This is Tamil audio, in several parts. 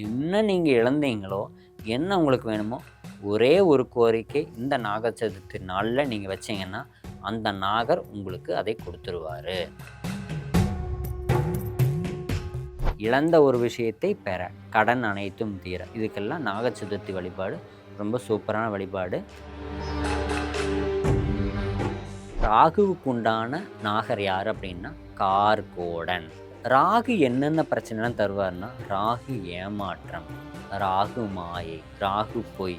என்ன நீங்கள் இழந்தீங்களோ, என்ன உங்களுக்கு வேணுமோ, ஒரே ஒரு கோரிக்கை இந்த நாக சதுர்த்தி நாளில் நீங்கள் வச்சீங்கன்னா, அந்த நாகர் உங்களுக்கு அதை கொடுத்துருவாரு. இழந்த ஒரு விஷயத்தை பெற, கடன் அனைத்தும் தீர. இதுக்கெல்லாம் நாக சதுர்த்தி வழிபாடு ரொம்ப சூப்பரான வழிபாடு. ராகுவுக்கு உண்டான நாகர் யார் அப்படின்னா கார்கோடன். ராகு என்னென்ன பிரச்சனைலாம் தருவார்னா, ராகு ஏமாற்றம், ராகு மாயை, ராகு பொய்,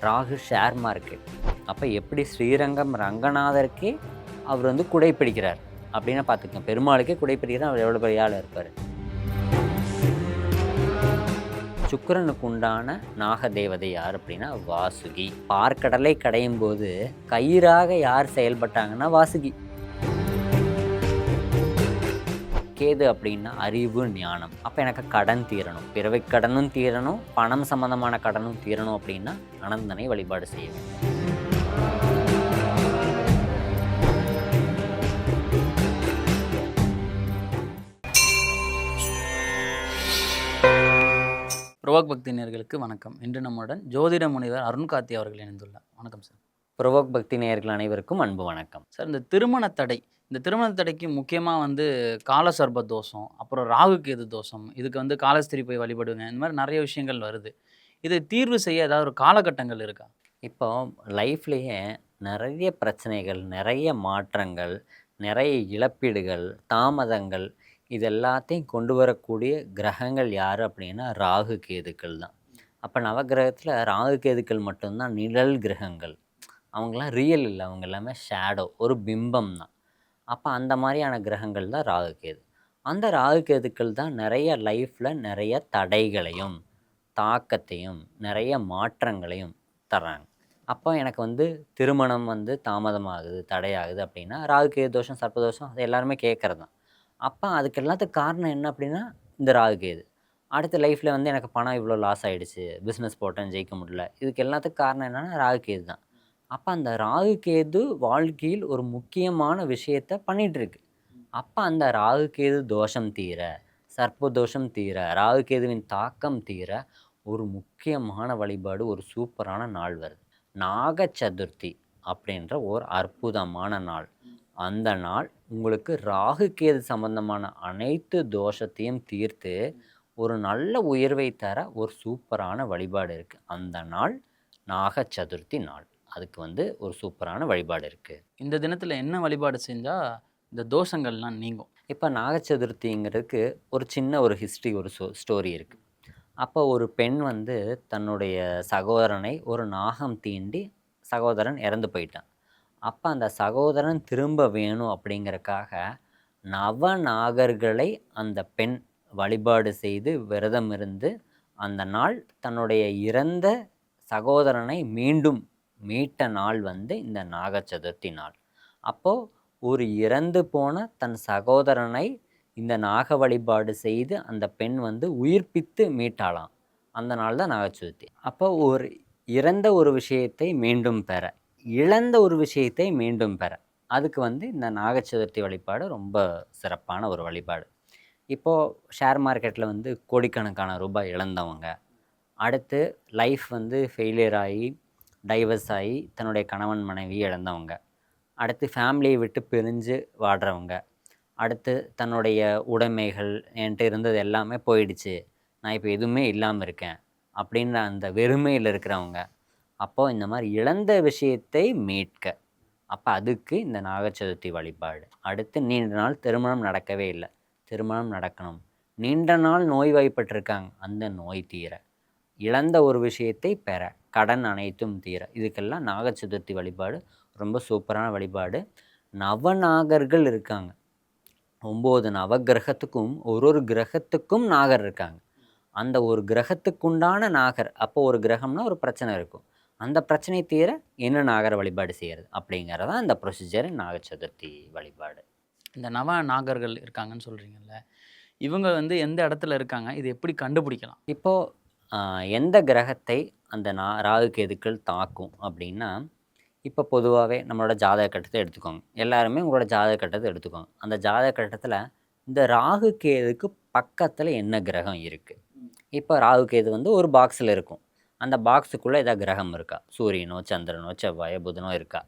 ராகு ஷேர் மார்க்கெட். அப்போ எப்படி ஸ்ரீரங்கம் ரங்கநாதருக்கே அவர் வந்து குடைப்பிடிக்கிறார் அப்படின்னா பார்த்துக்கோங்க, பெருமாளுக்கே குடைப்பிடிக்கிறார், அவர் எவ்வளோ பெரிய ஆள் இருப்பார். சுக்கிரனுக்கு உண்டான நாக தேவதை யார் அப்படின்னா வாசுகி. பார்க்கடலை கடையும் போது கயிறாக யார் செயல்பட்டாங்கன்னா வாசுகி. கேது அப்படின்னா அறிவு ஞானம். அப்போ எனக்கு கடன் தீரணும், பிறவை கடனும் தீரணும், பணம் சம்பந்தமான கடனும் தீரணும் அப்படின்னா அனந்தனை வழிபாடு செய்ய வேண்டும். புரோக் பக்தி நேயர்களுக்கு வணக்கம். இன்று நம்முடன் ஜோதிட முனிவர் அருண் கார்த்தி அவர்கள் இணைந்துள்ளார். வணக்கம் சார். புரோக் பக்தி நேயர்கள் அனைவருக்கும் அன்பு வணக்கம் சார். இந்த திருமண தடைக்கு முக்கியமாக காலசர்ப தோஷம், அப்புறம் ராகு கேது தோஷம், இதுக்கு காலஸ்திரி போய் வழிபடுங்க, இந்த மாதிரி நிறைய விஷயங்கள் வருது. இதை தீர்வு செய்ய ஏதாவது ஒரு காலகட்டங்கள் இருக்கா? இப்போ லைஃப்லேயே நிறைய பிரச்சனைகள், நிறைய மாற்றங்கள், நிறைய இழப்பீடுகள், தாமதங்கள், இது எல்லாத்தையும் கொண்டு வரக்கூடிய கிரகங்கள் யார் அப்படின்னா ராகு கேதுக்கள் தான். அப்போ நவகிரகத்தில் ராகு கேதுக்கள் மட்டும்தான் நிழல் கிரகங்கள். அவங்களாம் ரியல் இல்லை, அவங்க எல்லாமே ஷேடோ, ஒரு பிம்பம் தான். அப்போ அந்த மாதிரியான கிரகங்கள் தான் ராகு கேது. அந்த ராகு கேதுக்கள் தான் நிறைய லைஃப்பில் நிறைய தடைகளையும் தாக்கத்தையும் நிறைய மாற்றங்களையும் தர்றாங்க. அப்போ எனக்கு திருமணம் தாமதமாகுது, தடையாகுது அப்படின்னா ராகு கேது தோஷம், சர்ப்பதோஷம், அது எல்லாருமே கேட்குறது தான். அப்போ அதுக்கு எல்லாத்துக்கும் காரணம் என்ன அப்படின்னா இந்த ராகு கேது. அடுத்த லைஃப்பில் எனக்கு பணம் இவ்வளோ லாஸ் ஆகிடுச்சு, பிஸ்னஸ் போட்டேன் ஜெயிக்க முடியல, இதுக்கு எல்லாத்துக்கும் காரணம் என்னென்னா ராகு கேது தான். அப்போ அந்த ராகு கேது வாழ்க்கையில் ஒரு முக்கியமான விஷயத்தை பண்ணிகிட்ருக்கு. அப்போ அந்த ராகு கேது தோஷம் தீர, சர்ப்ப தோஷம் தீர, ராகு கேதுவின் தாக்கம் தீர ஒரு முக்கியமான வழிபாடு, ஒரு சூப்பரான நாள் வருது. நாக சதுர்த்தி அப்படின்ற ஒரு அற்புதமான நாள். அந்த நாள் உங்களுக்கு ராகு கேது சம்பந்தமான அனைத்து தோஷத்தையும் தீர்த்து ஒரு நல்ல உயர்வை தர ஒரு சூப்பரான வழிபாடு இருக்குது. அந்த நாள் நாக சதுர்த்தி நாள். அதுக்கு ஒரு சூப்பரான வழிபாடு இருக்குது. இந்த தினத்தில் என்ன வழிபாடு செஞ்சால் இந்த தோஷங்கள்லாம் நீங்கும்? இப்போ நாக சதுர்த்திங்கிறதுக்கு ஒரு சின்ன ஒரு ஹிஸ்ட்ரி, ஒரு ஸ்டோரி இருக்குது. அப்போ ஒரு பெண் தன்னுடைய சகோதரனை ஒரு நாகம் தீண்டி சகோதரன் இறந்து போயிட்டான். அப்போ அந்த சகோதரன் திரும்ப வேணும் அப்படிங்கிறக்காக நவநாகர்களை அந்த பெண் வழிபாடு செய்து விரதம் இருந்து அந்த நாள் தன்னுடைய இறந்த சகோதரனை மீண்டும் மீட்ட நாள் இந்த நாக சதுர்த்தி நாள். அப்போது ஒரு இறந்து போன தன் சகோதரனை இந்த நாக வழிபாடு செய்து அந்த பெண் உயிர்ப்பித்து மீட்டாளாம். அந்த நாள் தான் நாக சதுர்த்தி. அப்போ ஒரு இறந்த ஒரு விஷயத்தை மீண்டும் பெற, இழந்த ஒரு விஷயத்தை மீண்டும் பெற, அதுக்கு இந்த நாக சதுர்த்தி வழிபாடு ரொம்ப சிறப்பான ஒரு வழிபாடு. இப்போது ஷேர் மார்க்கெட்டில் கோடிக்கணக்கான ரூபாய் இழந்தவங்க, அடுத்து லைஃப் ஃபெயிலியர் ஆகி டைவர்ஸ் ஆகி தன்னுடைய கணவன் மனைவி இழந்தவங்க, அடுத்து ஃபேமிலியை விட்டு பிரிஞ்சு வாடுறவங்க, அடுத்து தன்னுடைய உடைமைகள் என்கிட்ட இருந்தது எல்லாமே போயிடுச்சு, நான் இப்போ எதுவுமே இல்லாமல் இருக்கேன் அப்படின்ற அந்த வெறுமையில் இருக்கிறவங்க, அப்போது இந்த மாதிரி இழந்த விஷயத்தை மீட்க, அப்போ அதுக்கு இந்த நாக சதுர்த்தி வழிபாடு. அடுத்து நீண்ட நாள் திருமணம் நடக்கவே இல்லை, திருமணம் நடக்கணும், நீண்ட நாள் நோய்வாய்ப்பட்டிருக்காங்க, அந்த நோய் தீர, இழந்த ஒரு விஷயத்தை பெற, கடன் அனைத்தும் தீர, இதுக்கெல்லாம் நாக சதுர்த்தி வழிபாடு ரொம்ப சூப்பரான வழிபாடு. நவநாகர்கள் இருக்காங்க. 9 நவகிரகத்துக்கும் ஒரு கிரகத்துக்கும் நாகர் இருக்காங்க. அந்த ஒரு கிரகத்துக்குண்டான நாகர், அப்போ ஒரு கிரகம்னா ஒரு பிரச்சனை இருக்கும், அந்த பிரச்சனை தீர என்ன நாகர் வழிபாடு செய்கிறது அப்படிங்கிறதான் இந்த ப்ரொசீஜர் நாக சதுர்த்தி வழிபாடு. இந்த நவ நாகர்கள் இருக்காங்கன்னு சொல்கிறீங்கல்ல, இவங்க எந்த இடத்துல இருக்காங்க, இது எப்படி கண்டுபிடிக்கலாம்? இப்போது எந்த கிரகத்தை அந்த ராகு கேதுக்கள் தாக்கும் அப்படின்னா, இப்போ பொதுவாகவே நம்மளோட ஜாதக கட்டத்தை எடுத்துக்கோங்க. எல்லாருமே உங்களோட ஜாதக கட்டத்தை எடுத்துக்கோங்க. அந்த ஜாதக கட்டத்தில் இந்த ராகு கேதுக்கு பக்கத்தில் என்ன கிரகம் இருக்குது, இப்போ ராகு கேது வந்து ஒரு பாக்ஸில் இருக்கும். அந்த பாக்ஸுக்குள்ளே ஏதாவது கிரகம் இருக்கா? சூரியனோ, சந்திரனோ, செவ்வாயோ, புதனோ இருக்கா?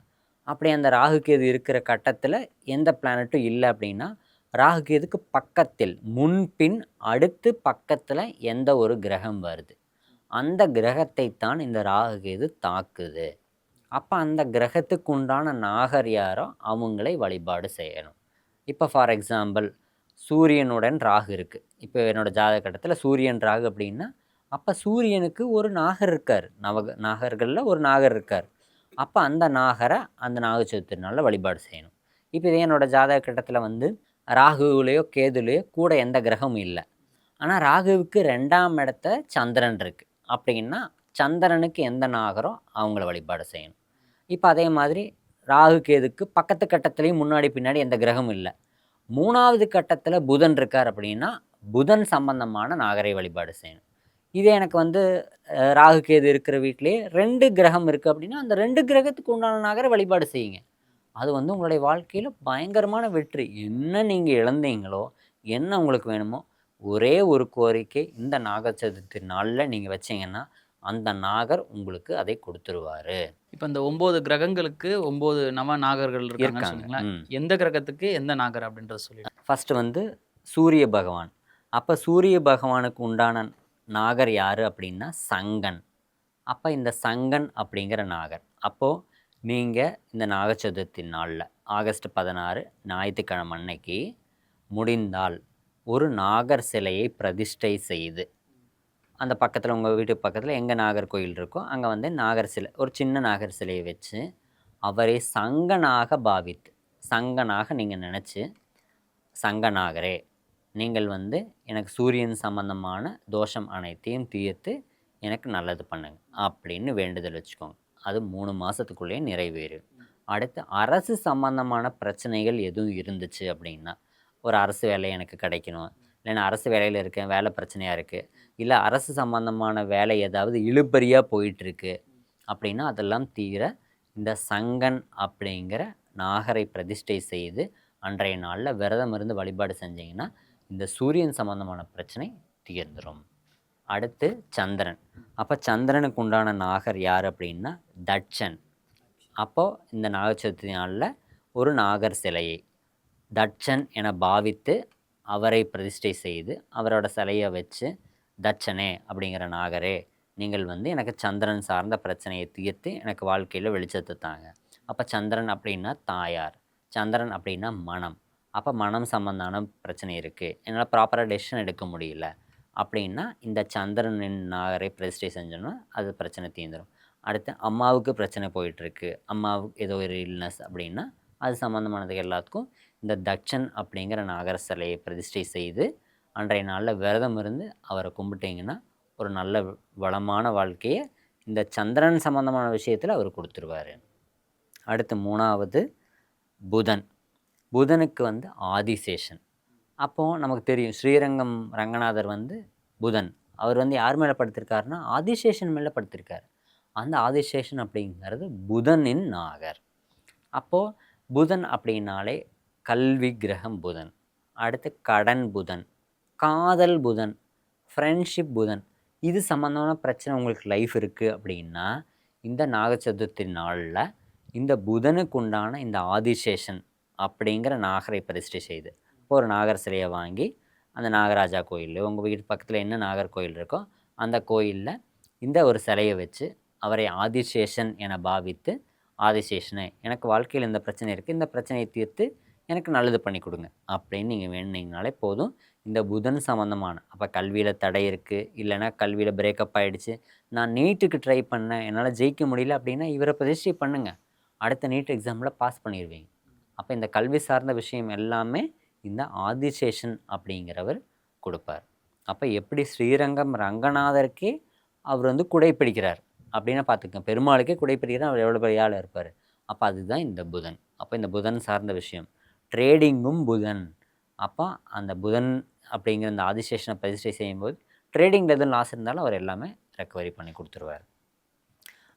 அப்படி அந்த ராகு கேது இருக்கிற கட்டத்தில் எந்த பிளானட்டும் இல்லை அப்படின்னா, ராகு கேதுக்கு பக்கத்தில் முன்பின் அடுத்து பக்கத்தில் எந்த ஒரு கிரகம் வருது, அந்த கிரகத்தை தான் இந்த ராகு கேது தாக்குது. அப்போ அந்த கிரகத்துக்கு உண்டான நாகர் யாரோ அவங்களை வழிபாடு செய்யணும். இப்போ ஃபார் எக்ஸாம்பிள் சூரியனுடன் ராகு இருக்குது. இப்போ என்னோடய ஜாதக கட்டத்தில் சூரியன் ராகு அப்படின்னா, அப்போ சூரியனுக்கு ஒரு நாகர் இருக்கார். நாகர்களில் ஒரு நாகர் இருக்கார். அப்போ அந்த நாகரை அந்த நாக சதுர்த்தி நாளில் வழிபாடு செய்யணும். இப்போ இதே என்னோடய ஜாதக கட்டத்தில் வந்து ராகுவிலையோ கேதுலையோ கூட எந்த கிரகமும் இல்லை. ஆனால் ராகுவுக்கு 2ஆம் இடத்த சந்திரன் இருக்குது. அப்படின்னா சந்திரனுக்கு எந்த நாகரோ அவங்கள வழிபாடு செய்யணும். இப்போ அதே மாதிரி ராகு கேதுக்கு பக்கத்து கட்டத்துலேயும் முன்னாடி பின்னாடி எந்த கிரகமும் இல்லை. 3வது கட்டத்தில் புதன் இருக்கார் அப்படின்னா புதன் சம்பந்தமான நாகரை வழிபாடு செய்யணும். இதே எனக்கு வந்து ராகு கேது இருக்கிற வீட்டிலேயே 2 கிரகம் இருக்குது அப்படின்னா அந்த 2 கிரகத்துக்கு உண்டான நாகரை வழிபாடு செய்யுங்க. அது வந்து உங்களுடைய வாழ்க்கையில் பயங்கரமான வெற்றி. என்ன நீங்கள் இழந்தீங்களோ, என்ன உங்களுக்கு வேணுமோ, ஒரே ஒரு கோரிக்கை இந்த நாக சதுர்த்தி நாளில் நீங்கள் வச்சிங்கன்னா அந்த நாகர் உங்களுக்கு அதை கொடுத்துருவார். இப்போ இந்த 9 கிரகங்களுக்கு 9 நவ நாகர்கள் இருக்காங்கன்னு இருக்காங்க. சொன்னீங்களா? எந்த கிரகத்துக்கு எந்த நாகர் அப்படின்றத சொல்லிடுங்க. ஃபஸ்ட்டு வந்து சூரிய பகவான். அப்போ சூரிய பகவானுக்கு உண்டான நாகர் யார் அப்படின்னா சங்கன். அப்போ இந்த சங்கன் அப்படிங்கிற நாகர். அப்போது நீங்கள் இந்த நாக சதுர்த்தி நாளில் ஆகஸ்ட் 16 ஞாயிற்றுக்கிழமை அன்னைக்கு முடிந்தால் ஒரு நாகர் சிலையை பிரதிஷ்டை செய்து, அந்த பக்கத்தில் உங்கள் வீட்டுக்கு பக்கத்தில் எங்கே நாகர் கோயில் இருக்கோ அங்கே வந்து நாகர் சிலை, ஒரு சின்ன நாகர் சிலையை வச்சு அவரை சங்கனாக பாவித்து, சங்கனாக நீங்கள் நினச்சி, சங்கநாகரே நீங்கள் வந்து எனக்கு சூரியன் சம்பந்தமான தோஷம் அனைத்தையும் தீர்த்து எனக்கு நல்லது பண்ணுங்க அப்படின்னு வேண்டுதல் வச்சுக்கோங்க. அது 3 மாதத்துக்குள்ளேயே நிறைவேறும். அடுத்து அரசு சம்பந்தமான பிரச்சனைகள் எதுவும் இருந்துச்சு அப்படின்னா, ஒரு அரசு வேலை எனக்கு கிடைக்கணும், இல்லைன்னா அரசு வேலையில் இருக்கேன், வேலை பிரச்சனையாக இருக்குது, இல்லை அரசு சம்பந்தமான வேலை ஏதாவது இழுபறியாக போயிட்டுருக்கு அப்படின்னா அதெல்லாம் தீர இந்த சங்கன் அப்படிங்கிற நாகரை பிரதிஷ்டை செய்து அன்றைய நாளில் விரதம் இருந்து வழிபாடு செஞ்சிங்கன்னா இந்த சூரியன் சம்பந்தமான பிரச்சனை தீர்ந்துடும். அடுத்து சந்திரன். அப்போ சந்திரனுக்கு உண்டான நாகர் யார் அப்படின்னா தட்சன். அப்போது இந்த நாக சதுர்த்தி நாளில் ஒரு நாகர் சிலையை தட்சன் என பாவித்து அவரை பிரதிஷ்டை செய்து அவரோட சிலையை வச்சு, தட்சனே அப்படிங்கிற நாகரே நீங்கள் வந்து எனக்கு சந்திரன் சார்ந்த பிரச்சனையை தீர்த்து எனக்கு வாழ்க்கையில் வெளிச்சத்தை தாங்க. அப்போ சந்திரன் அப்படின்னா தாயார், சந்திரன் அப்படின்னா மனம். அப்போ மனம் சம்பந்தமான பிரச்சனை இருக்குது, என்னால் ப்ராப்பராக டெசிஷன் எடுக்க முடியல அப்படின்னா இந்த சந்திரனின் நாகரை பிரதிஷ்டை செஞ்சோன்னா அது பிரச்சனை தீர்ந்துடும். அடுத்து அம்மாவுக்கு பிரச்சனை போயிட்டுருக்கு, அம்மாவுக்கு ஏதோ ஒரு இல்னஸ் அப்படின்னா அது சம்மந்தமானது எல்லாத்துக்கும் இந்த தட்சன் அப்படிங்கிற நாகர சிலையை பிரதிஷ்டை செய்து அன்றைய நாளில் விரதம் இருந்து அவரை கும்பிட்டிங்கன்னா ஒரு நல்ல வளமான வாழ்க்கையை இந்த சந்திரன் சம்பந்தமான விஷயத்தில் அவர் கொடுத்துருவார். அடுத்து 3வது புதன். புதனுக்கு வந்து ஆதிசேஷன். அப்போது நமக்கு தெரியும் ஸ்ரீரங்கம் ரங்கநாதர் வந்து புதன். அவர் வந்து யார் மேலே படுத்திருக்காருன்னா ஆதிசேஷன் மேலே படுத்திருக்கார். அந்த ஆதிசேஷன் அப்படிங்கிறது புதனின் நாகர். அப்போது புதன் அப்படின்னாலே கல்வி கிரகம் புதன், அடுத்து கடன் புதன், காதல் புதன், ஃப்ரெண்ட்ஷிப் புதன். இது சம்மந்தமான பிரச்சனை உங்களுக்கு லைஃப் இருக்குது அப்படின்னா இந்த நாக சதுர்த்தி நாளில் இந்த புதனுக்கு உண்டான இந்த ஆதிசேஷன் அப்படிங்கிற நாகரை பிரதிஷ்டை செய்து, இப்போ ஒரு நாகர் சிலையை வாங்கி அந்த நாகராஜா கோயில், உங்கள் வீட்டு பக்கத்தில் என்ன நாகர் கோயில் இருக்கோ அந்த கோயிலில் இந்த ஒரு சிலையை வச்சு அவரை ஆதிசேஷன் என பாவித்து, ஆதிசேஷனே எனக்கு வாழ்க்கையில் இந்த பிரச்சனை இருக்குது, இந்த பிரச்சனையை தீர்த்து எனக்கு நல்லது பண்ணி கொடுங்க அப்படின்னு நீங்கள் வேணுனீங்கனாலே போதும். இந்த புதன் சம்மந்தமான, அப்போ கல்வியில் தடை இருக்குது, இல்லைனா கல்வியில் பிரேக்கப் ஆகிடுச்சு, நான் நீட்டுக்கு ட்ரை பண்ணேன் என்னால் ஜெயிக்க முடியல அப்படின்னா இவரை பிரதிஷ்டை பண்ணுங்கள், அடுத்த நீட் எக்ஸாமில் பாஸ் பண்ணிடுவீங்க. அப்போ இந்த கல்வி சார்ந்த விஷயம் எல்லாமே இந்த ஆதிசேஷன் அப்படிங்கிறவர் கொடுப்பார். அப்போ எப்படி ஸ்ரீரங்கம் ரங்கநாதருக்கே அவர் வந்து குடைப்பிடிக்கிறார் அப்படின்னா பார்த்துக்கங்க, பெருமாளுக்கே குடைப்பிடிக்கிறார், அவர் எவ்வளோ பெரிய ஆளாக இருப்பார். அப்போ அதுதான் இந்த புதன். அப்போ இந்த புதன் சார்ந்த விஷயம் ட்ரேடிங்கும் புதன். அப்போ அந்த புதன் அப்படிங்கிற அந்த ஆதிசேஷனை பிரதிஷ்டை செய்யும்போது ட்ரேடிங்கில் எதுவும் லாஸ் இருந்தாலும் அவர் எல்லாமே ரெக்கவரி பண்ணி கொடுத்துருவார்.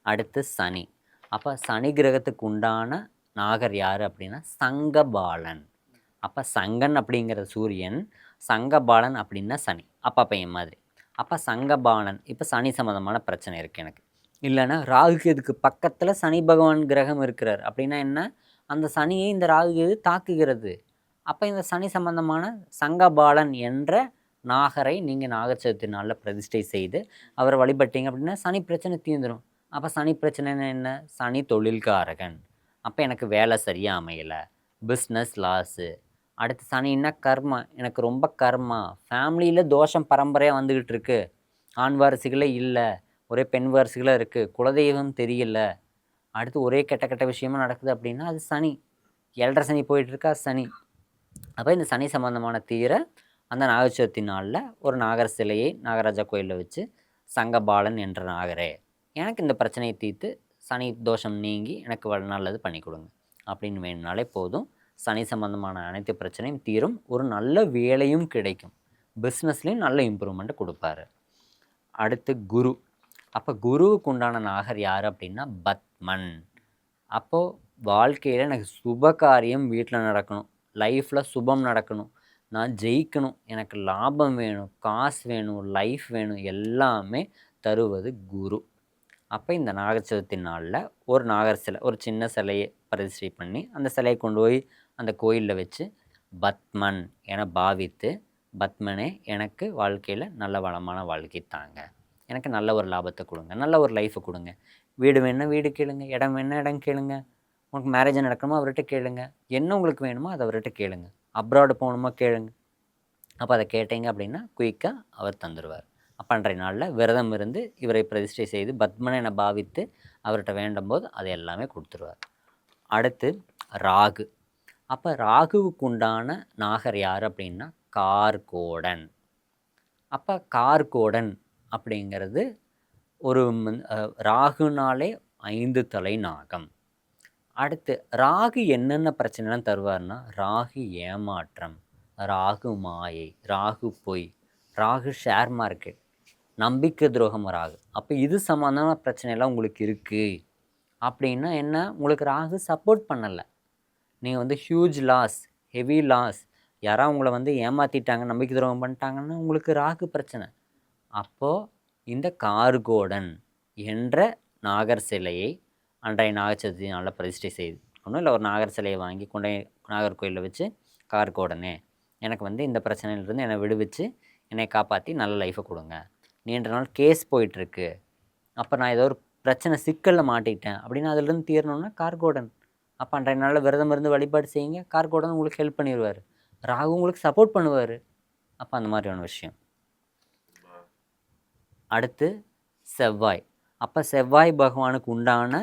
அடுத்து சனி. அப்போ சனி கிரகத்துக்கு உண்டான நாகர் யார் அப்படின்னா சங்கபாலன். அப்போ சங்கன் அப்படிங்கிற சூரியன், சங்கபாலன் அப்படின்னா சனி, அப்பா பையன் மாதிரி. அப்போ சங்கபாலன் இப்போ சனி சம்மந்தமான பிரச்சனை இருக்குது எனக்கு. இல்லைன்னா ராகு கேதுக்கு பக்கத்தில் சனி பகவான் கிரகம் இருக்கிறார் அப்படின்னா என்ன, அந்த சனியை இந்த ராகு கேது தாக்குகிறது. அப்போ இந்த சனி சம்பந்தமான சங்கபாலன் என்ற நாகரை நீங்கள் நாகர் சதுர்த்தி நாளில் பிரதிஷ்டை செய்து அவரை வழிபட்டீங்க அப்படின்னா சனி பிரச்சனை தீர்ந்துடும். அப்போ சனி பிரச்சனைன்னா என்ன, சனி தொழில்காரகன். அப்போ எனக்கு வேலை சரியாக அமையலை, பிஸ்னஸ் லாஸு. அடுத்து சனின்னா கர்மா, எனக்கு ரொம்ப கர்மா, ஃபேமிலியில் தோஷம் பரம்பரையாக வந்துக்கிட்டு இருக்கு, ஆண் வாரிசுகளே இல்லை, ஒரே பெண் வாரிசுகளாக இருக்குது, குலதெய்வம் தெரியல, அடுத்து ஒரே கெட்ட கெட்ட விஷயமா நடக்குது அப்படின்னா அது சனி, 7.5 சனி போயிட்டுருக்கா சனி. அப்போ இந்த சனி சம்பந்தமான தீர அந்த நாகர் சதுர்த்தி நாளில் ஒரு நாகர் சிலையை நாகராஜா கோயிலில் வச்சு சங்கபாலன் என்ற நாகரே எனக்கு இந்த பிரச்சனையை தீர்த்து சனி தோஷம் நீங்கி எனக்கு நல்லது பண்ணி கொடுங்க அப்படின்னு வேணுனாலே போதும். சனி சம்பந்தமான அனைத்து பிரச்சனையும் தீரும், ஒரு நல்ல வேலையும் கிடைக்கும், பிஸ்னஸ்லேயும் நல்ல இம்ப்ரூவ்மெண்ட்டு கொடுப்பாரு. அடுத்து குரு. அப்போ குருவுக்கு உண்டான நாகர் யார் அப்படின்னா பத்மன். அப்போது வாழ்க்கையில் எனக்கு சுப காரியம் வீட்டில் நடக்கணும், லைஃப்பில் சுபம் நடக்கணும், நான் ஜெயிக்கணும், எனக்கு லாபம் வேணும், காசு வேணும், லைஃப் வேணும், எல்லாமே தருவது குரு. அப்போ இந்த நாகர் சதுர்த்தி நாளில் ஒரு நாகர் சிலை, ஒரு சின்ன சிலையை பிரதிஷ்டை பண்ணி அந்த சிலையை கொண்டு போய் அந்த கோயிலில் வச்சு பத்மன் என பாவித்து, பத்மனே எனக்கு வாழ்க்கையில் நல்ல வளமான வாழ்க்கை தாங்க, எனக்கு நல்ல ஒரு லாபத்தை கொடுங்க, நல்ல ஒரு லைஃப்பை கொடுங்க, வீடு வேணுன்னா வீடு கேளுங்க, இடம் வேணுன்னா இடம் கேளுங்க, உங்களுக்கு மேரேஜ் நடக்கணுமோ அவர்கிட்ட கேளுங்க, என்ன உங்களுக்கு வேணுமோ அதை அவர்கிட்ட கேளுங்க, அப்ராடு போகணுமோ கேளுங்க. அப்போ அதை கேட்டீங்க அப்படின்னா குயிக்காக அவர் தந்துடுவார். அப்போ அன்றைய நாளில் விரதம் இருந்து இவரை பிரதிஷ்டை செய்து பத்மனை என பாவித்து அவர்கிட்ட வேண்டும் போது அதை எல்லாமே கொடுத்துருவார். அடுத்து ராகு. அப்போ ராகுவுக்கு உண்டான நாகர் யார் அப்படின்னா கார்கோடன். அப்போ கார்கோடன் அப்படிங்கிறது ஒரு ராகுனாலே 5 தலை நாகம். அடுத்து ராகு என்னென்ன பிரச்சனைலாம் தருவார்னா, ராகு ஏமாற்றம், ராகு மாயை, ராகு பொய், ராகு ஷேர் மார்க்கெட், நம்பிக்கை துரோகம் ராகு. அப்போ இது சம்மந்தமான பிரச்சனைலாம் உங்களுக்கு இருக்குது அப்படின்னா என்ன, உங்களுக்கு ராகு சப்போர்ட் பண்ணலை, நீங்கள் வந்து ஹியூஜ் லாஸ், ஹெவி லாஸ், யாராவது உங்களை ஏமாற்றிட்டாங்க, நம்பிக்கை துரோகம் பண்ணிட்டாங்கன்னா உங்களுக்கு ராகு பிரச்சனை. அப்போது இந்த கார்கோடன் என்ற நாகர் சிலையை அன்றைய நாகர் சதுர்த்தி நாளில் பிரதிஷ்டை செய்து ஒன்றும் இல்லை, ஒரு நாகர் சிலையை வாங்கி கொண்டே நாகர் கோயிலில் வச்சு, கார்கோடனே எனக்கு இந்த பிரச்சனையிலிருந்து என்னை விடுவிச்சு என்னை காப்பாற்றி நல்ல லைஃப்பை கொடுங்க, நீண்ட நாள் கேஸ் போயிட்டுருக்கு, அப்போ நான் ஏதோ ஒரு பிரச்சனை சிக்கலில் மாட்டிக்கிட்டேன் அப்படின்னா அதிலிருந்து தீரணும்னா கார்கோடன். அப்போ அன்றைய நாளில் விரதம் இருந்து வழிபாடு செய்யுங்க, கார்கோடன் உங்களுக்கு ஹெல்ப் பண்ணிடுவார், ராகு உங்களுக்கு சப்போர்ட் பண்ணுவார். அப்போ அந்த மாதிரியான விஷயம். அடுத்து செவ்வாய். அப்போ செவ்வாய் பகவானுக்கு உண்டான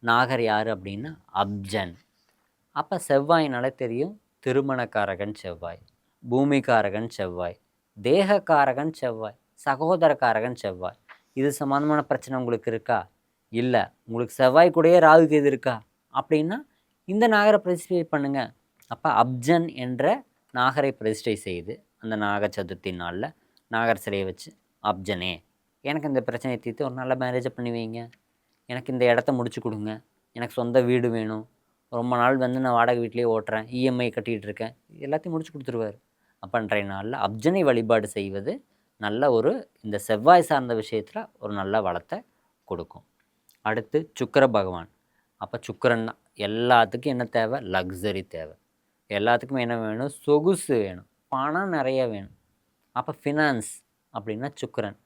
நாகர் யார் அப்படின்னா அப்ஜன். அப்போ செவ்வாயினால தெரியும், திருமணக்காரகன் செவ்வாய், பூமிக்காரகன் செவ்வாய், தேகக்காரகன் செவ்வாய், சகோதரக்காரகன் செவ்வாய். இது சம்மந்தமான பிரச்சனை உங்களுக்கு இருக்கா, இல்லை உங்களுக்கு செவ்வாய் கூடயே ராகு கேது இருக்கா அப்படின்னா இந்த நாகரை பிரதிஷ்டை பண்ணுங்க. அப்போ அப்ஜன் என்ற நாகரை பிரதிஷ்டை செய்து அந்த நாக சதுர்த்தி நாளில் நாகர் சிலையை வச்சு, அப்ஜனே எனக்கு இந்த பிரச்சனையை தீர்த்து ஒரு நல்ல மேரேஜை பண்ணி வைங்க, எனக்கு இந்த இடத்த முடிச்சு கொடுங்க, எனக்கு சொந்த வீடு வேணும், ரொம்ப நாள் நான் வாடகை வீட்டிலேயே ஓட்டுறேன், இஎம்ஐ கட்டிகிட்டு இருக்கேன், எல்லாத்தையும் முடிச்சு கொடுத்துருவார். அப்போ அன்றைய நாளில் அப்ஜனை வழிபாடு செய்வது நல்ல ஒரு இந்த செவ்வாய் சார்ந்த விஷயத்தில் ஒரு நல்ல வளத்தை கொடுக்கும். அடுத்து சுக்கிர பகவான். அப்போ சுக்கிரன் எல்லாத்துக்கும் என்ன தேவை, லக்ஸரி தேவை, எல்லாத்துக்குமே என்ன வேணும், சொகுசு வேணும், பணம் நிறைய வேணும். அப்போ ஃபினான்ஸ் அப்படின்னா சுக்கிரன்.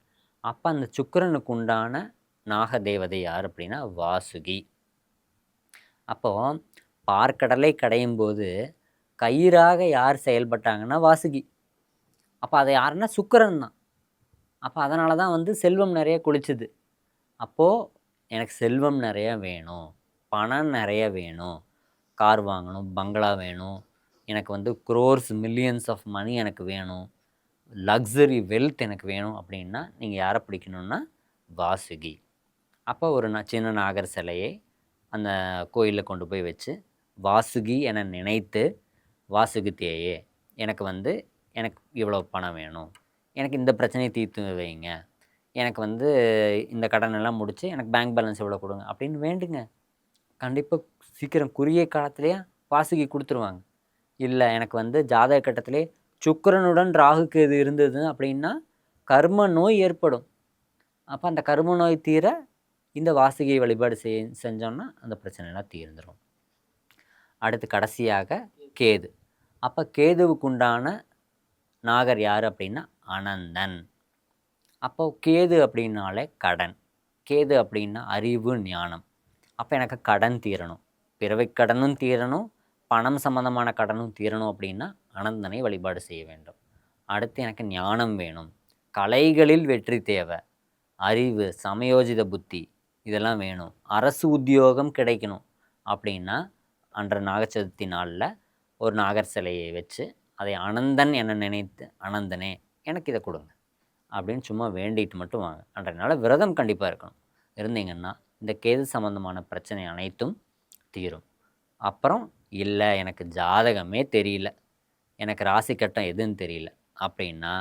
அப்போ அந்த சுக்கிரனுக்கு உண்டான நாக தேவதை யார் அப்படின்னா வாசுகி. அப்போது பார்க்கடலை கடையும் போது கயிறாக யார் செயல்பட்டாங்கன்னா வாசுகி. அப்போ அதை யாருன்னா சுக்கிரன் தான். அப்போ அதனால தான் செல்வம் நிறைய குளிச்சுது. அப்போது எனக்கு செல்வம் நிறைய வேணும், பணம் நிறைய வேணும், கார் வாங்கணும், பங்களா வேணும், எனக்கு க்ரோர்ஸ் மில்லியன்ஸ் ஆஃப் மணி எனக்கு வேணும், லக்ஸரி வெல்த் எனக்கு வேணும் அப்படின்னா நீங்கள் யாரை பிடிக்கணுன்னா வாசுகி. அப்போ ஒரு சின்ன நாகர் சிலையை அந்த கோயிலில் கொண்டு போய் வச்சு வாசுகி என நினைத்து, வாசுகி தேயே எனக்கு எனக்கு இவ்வளோ பணம் வேணும், எனக்கு இந்த பிரச்சனையை தீர்த்து வைங்க, எனக்கு இந்த கடனெல்லாம் முடித்து எனக்கு பேங்க் பேலன்ஸ் எவ்வளோ கொடுங்க அப்படின்னு வேண்டுங்க. கண்டிப்பாக சீக்கிரம் குறுகிய காலத்துலேயே வாசுகி கொடுத்துருவாங்க. இல்லை எனக்கு ஜாதக கட்டத்திலே சுக்கிரனுடன் ராகு கேது இருந்தது அப்படின்னா கர்ம நோய் ஏற்படும். அப்போ அந்த கர்ம நோய் தீர இந்த வாசுகியை வழிபாடு செஞ்சோம்னா அந்த பிரச்சனைலாம் தீர்ந்துடும். அடுத்து கடைசியாக கேது. அப்போ கேதுவுக்கு உண்டான நாகர் யார் அப்படின்னா அனந்தன். அப்போ கேது அப்படின்னாலே கடன், கேது அப்படின்னா அறிவு ஞானம். அப்போ எனக்கு கடன் தீரணும், பிறவை கடனும் தீரணும், பணம் சம்பந்தமான கடனும் தீரணும் அப்படின்னா அனந்தனை வழிபாடு செய்ய வேண்டும். அடுத்து எனக்கு ஞானம் வேணும், கலைகளில் வெற்றி தேவை, அறிவு, சமயோஜித புத்தி இதெல்லாம் வேணும், அரசு உத்தியோகம் கிடைக்கணும் அப்படின்னா அன்ற நாகச்சதுர்த்தி நாளில் ஒரு நாகர் சிலையை வச்சு அதை அனந்தன் என நினைத்து, அனந்தனே எனக்கு இதை கொடுங்க அப்படின்னு சும்மா வேண்டிட்டு மட்டும் வாங்க. அன்றைய நாள் விரதம் கண்டிப்பாக இருக்கணும். இருந்தீங்கன்னா இந்த கேது சம்பந்தமான பிரச்சனை அனைத்தும் தீரும். அப்புறம் இல்லை எனக்கு ஜாதகமே தெரியல, எனக்கு ராசி கட்டம் எதுன்னு தெரியல அப்படின்னா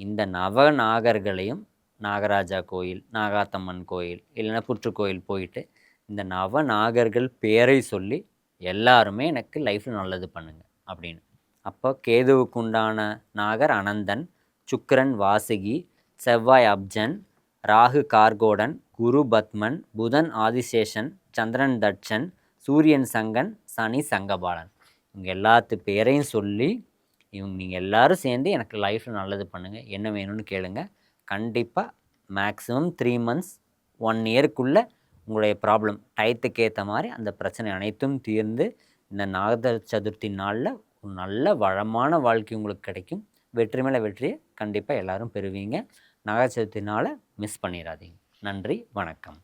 இந்த நவநாகர்களையும் நாகராஜா கோயில், நாகாத்தம்மன் கோயில், இல்லைன்னா புற்றுக்கோயில் போயிட்டு இந்த நவநாகர்கள் பேரை சொல்லி எல்லாருமே எனக்கு லைஃப்பில் நல்லது பண்ணுங்க அப்படின்னு. அப்போ கேதுவுக்கு உண்டான நாகர் அனந்தன், சுக்கிரன் வாசுகி, செவ்வாய் அப்ஜன், ராகு கார்கோடன், குரு பத்மன், புதன் ஆதிசேஷன், சந்திரன் தட்சன், சூரியன் சங்கன், சனி சங்கபாலன். இவங்க எல்லாத்து பேரையும் சொல்லி நீங்கள் எல்லோரும் சேர்ந்து எனக்கு லைஃப்பில் நல்லது பண்ணுங்கள், என்ன வேணும்னு கேளுங்க. கண்டிப்பாக மேக்ஸிமம் 3 months 1 yearக்குள்ளே உங்களுடைய ப்ராப்ளம் டயத்துக்கு ஏற்ற மாதிரி அந்த பிரச்சனை அனைத்தும் தீர்ந்து இந்த நாக சதுர்த்தி நாளில் ஒரு நல்ல வளமான வாழ்க்கை உங்களுக்கு கிடைக்கும். வெற்றி மேலே வெற்றியை கண்டிப்பாக எல்லோரும் பெறுவீங்க. நாக சதுர்த்தி நாளை மிஸ் பண்ணிடாதீங்க. நன்றி, வணக்கம்.